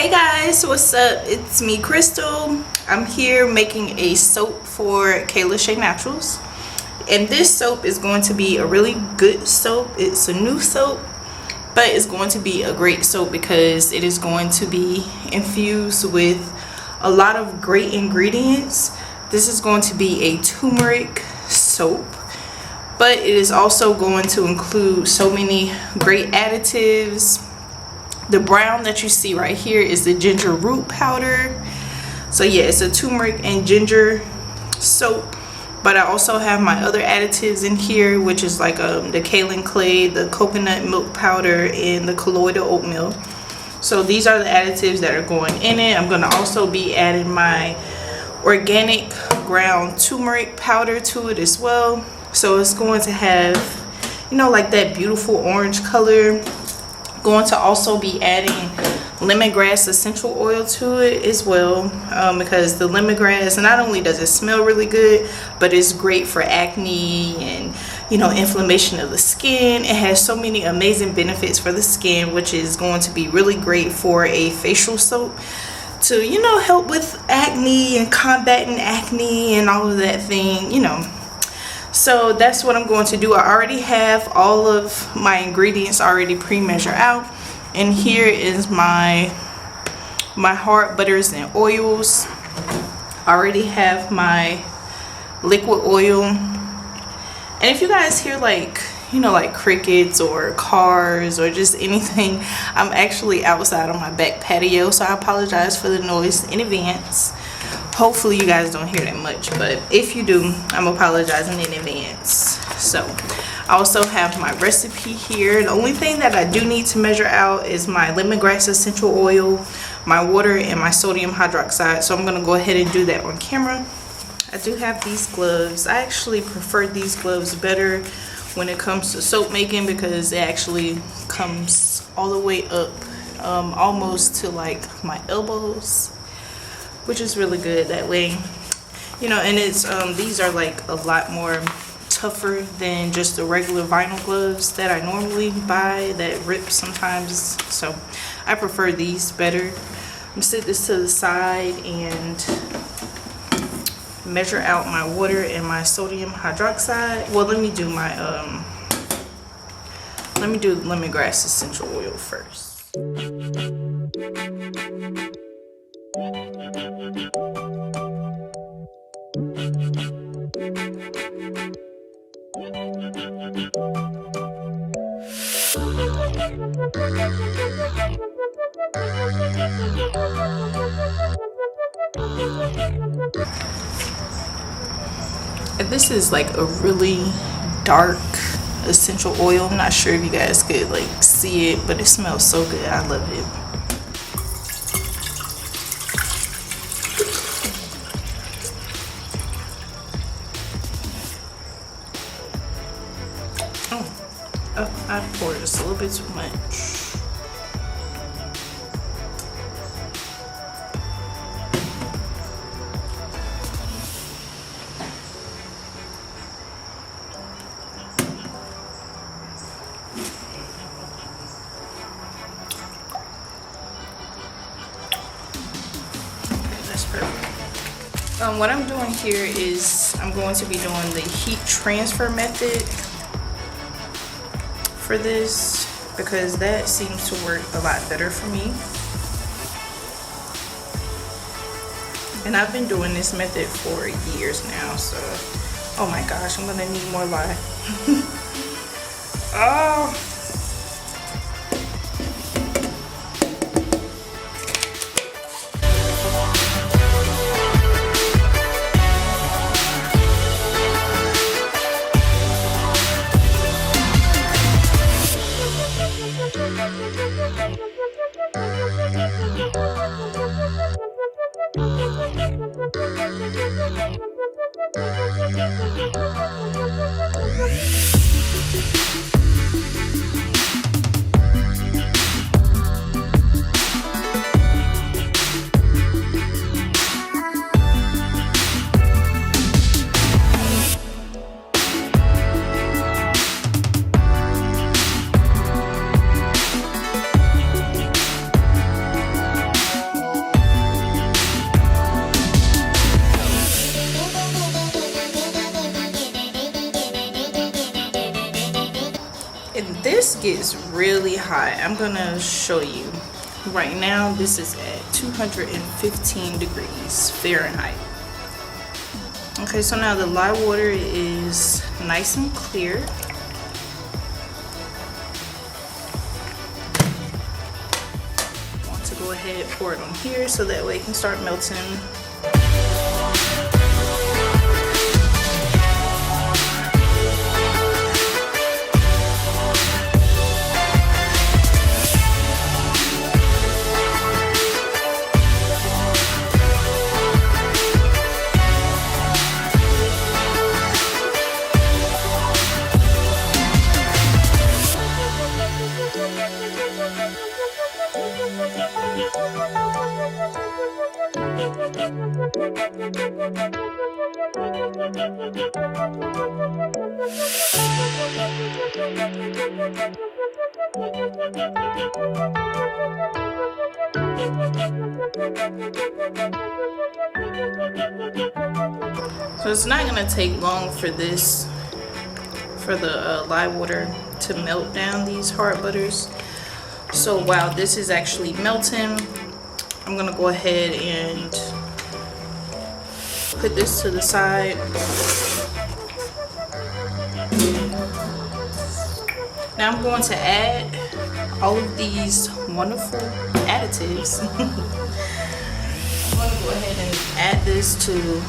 Hey guys, what's up? It's me, Krystal. I'm here making a soap for K.Lashaye Naturals, and this soap is going to be a really good soap. It's a new soap, but it's going to be a great soap because it is going to be infused with a lot of great ingredients. This is going to be a turmeric soap, but it is also going to include so many great additives. The brown that you see right here is the ginger root powder. So yeah, it's a turmeric and ginger soap, but I also have my other additives in here, which is like the kaolin clay, the coconut milk powder, and the colloidal oatmeal. So these are the additives that are going in it. I'm going to also be adding my organic ground turmeric powder to it as well. So it's going to have, you know, like that beautiful orange color. Going to also be adding lemongrass essential oil to it as well, because the lemongrass not only does it smell really good, but it's great for acne and, you know, inflammation of the skin. It has so many amazing benefits for the skin, which is going to be really great for a facial soap to, you know, help with acne and combating acne and all of that thing, you know. So that's what I'm going to do. I already have all of my ingredients already pre-measured out, and here is my hard butters and oils. I already have my liquid oil, and if you guys hear, like, you know, like crickets or cars or just anything, I'm actually outside on my back patio, so I apologize for the noise in advance. Hopefully you guys don't hear that much, but if you do, I'm apologizing in advance. So I also have my recipe here. The only thing that I do need to measure out is my lemongrass essential oil, my water, and my sodium hydroxide. So I'm going to go ahead and do that on camera. I do have these gloves. I actually prefer these gloves better when it comes to soap making because it actually comes all the way up almost to like my elbows, which is really good that way, you know. And it's these are like a lot more tougher than just the regular vinyl gloves that I normally buy that rip sometimes, so I prefer these better. I'm gonna set this to the side and measure out my water and my sodium hydroxide. Well, let me do my lemongrass essential oil first. And this is like a really dark essential oil. I'm not sure if you guys could like see it, but it smells so good. I love it. Oh, I poured just a little bit too much. That's perfect. What I'm doing here is I'm going to be doing the heat transfer method for this because that seems to work a lot better for me. And I've been doing this method for years now, so oh my gosh, I'm gonna need more lye. Oh. gets really hot. I'm gonna show you. Right now, this is at 215 degrees Fahrenheit. Okay, so now the lye water is nice and clear. I want to go ahead and pour it on here so that way it can start melting. So it's not gonna take long for this, for the lye water to melt down these hard butters. So while this is actually melting, I'm gonna go ahead and put this to the side. Now I'm going to add all of these wonderful additives. I'm gonna go ahead and add this to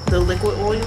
the liquid oil.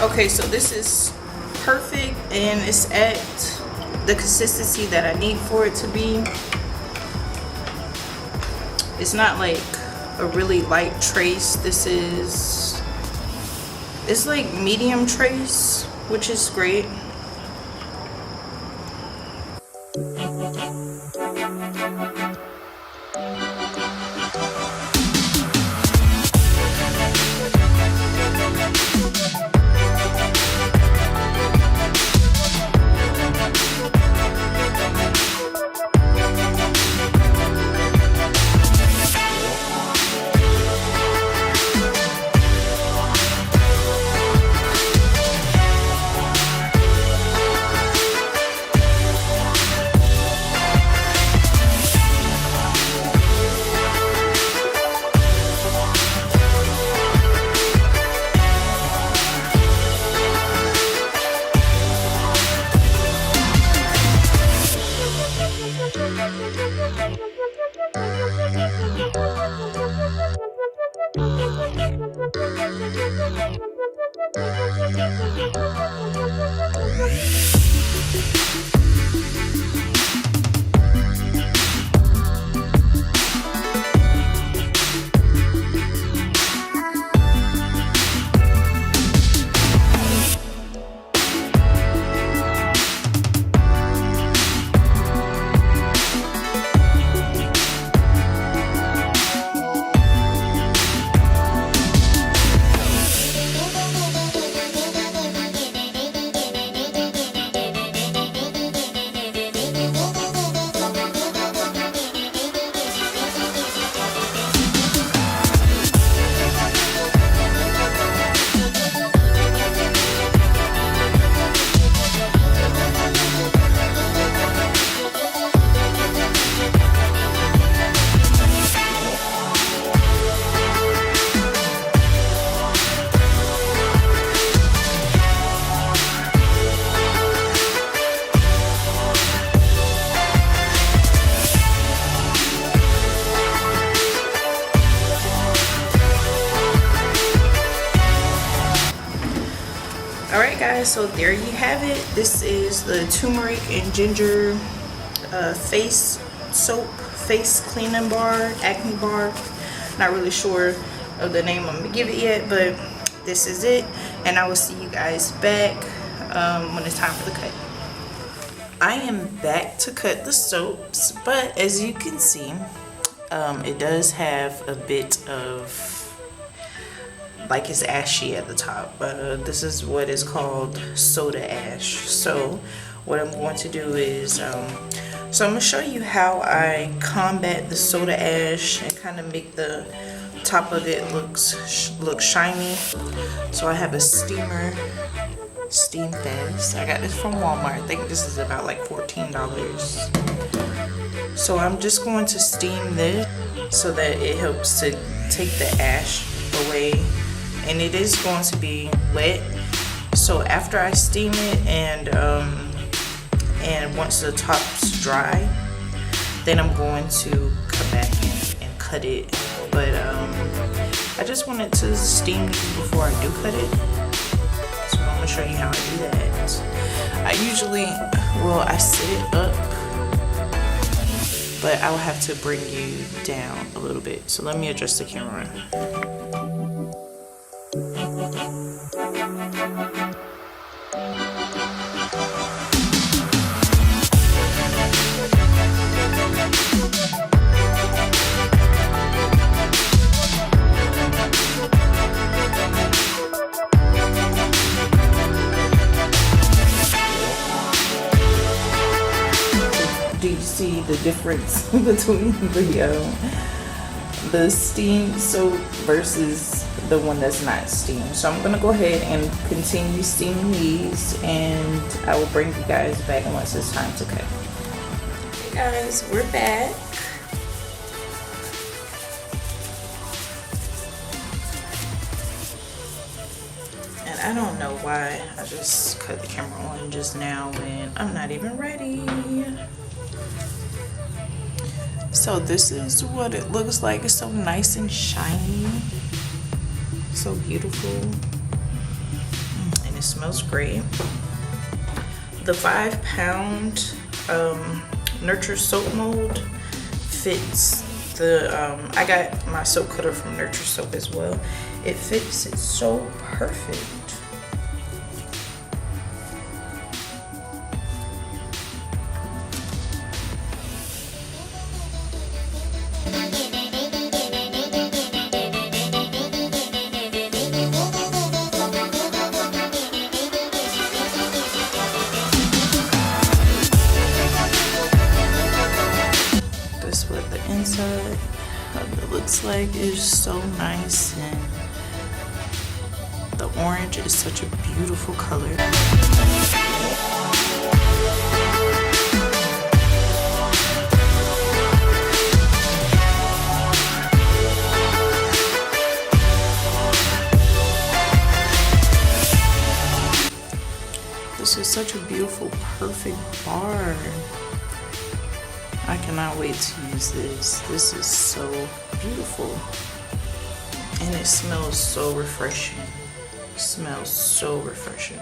Okay, so this is perfect and it's at the consistency that I need for it to be. It's not like a really light trace. It's like medium trace, which is great. Alright guys, so there you have it. This is the turmeric and ginger face soap, face cleaning bar, acne bar. Not really sure of the name I'm gonna give it yet, but this is it, and I will see you guys back when it's time for the cut. I am back to cut the soaps, but as you can see, it does have a bit of, like, it's ashy at the top, but this is what is called soda ash. So what I'm going to do is so I'm going to show you how I combat the soda ash and kind of make the top of it look shiny. So I have a steamer, steam fast. I got this from Walmart. I think this is about like $14. So I'm just going to steam this so that it helps to take the ash away. And it is going to be wet. So after I steam it and once the top's dry, then I'm going to come back and cut it. But I just wanted to steam these before I do cut it. So I'm gonna show you how I do that. I usually, I set it up, but I will have to bring you down a little bit. So let me adjust the camera. Do you see the difference between the steamed soap versus the one that's not steamed? So I'm gonna go ahead and continue steaming these, and I will bring you guys back once it's time to cut. Hey guys, we're back. I don't know why I just cut the camera on just now when I'm not even ready. So this is what it looks like. It's so nice and shiny, so beautiful, and it smells great. The 5-pound Nurture soap mold fits the I got my soap cutter from Nurture soap as well. It fits it so perfect. That's what the inside of it looks like. It's so nice, and the orange is such a beautiful color. This is such a beautiful, perfect bar. I cannot wait to use this. This is so beautiful. And it smells so refreshing. It smells so refreshing.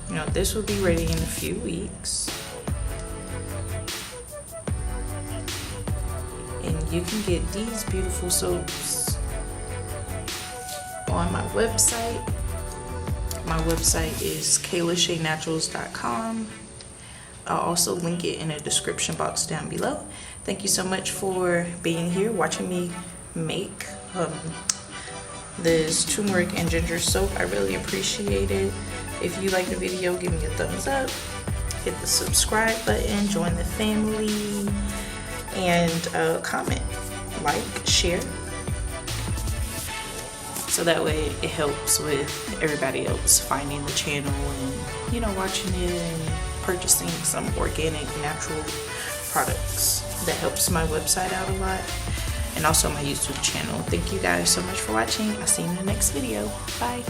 Now this will be ready in a few weeks. And you can get these beautiful soaps on my website. My website is K.LashayeNaturals.com. I'll also link it in the description box down below. Thank you so much for being here, watching me make this turmeric and ginger soap. I really appreciate it. If you like the video, give me a thumbs up, hit the subscribe button, join the family, and comment, like, share, so that way it helps with everybody else finding the channel and, you know, watching it and purchasing some organic natural products. That helps my website out a lot, and also my YouTube channel. Thank you guys so much for watching. I'll see you in the next video. Bye.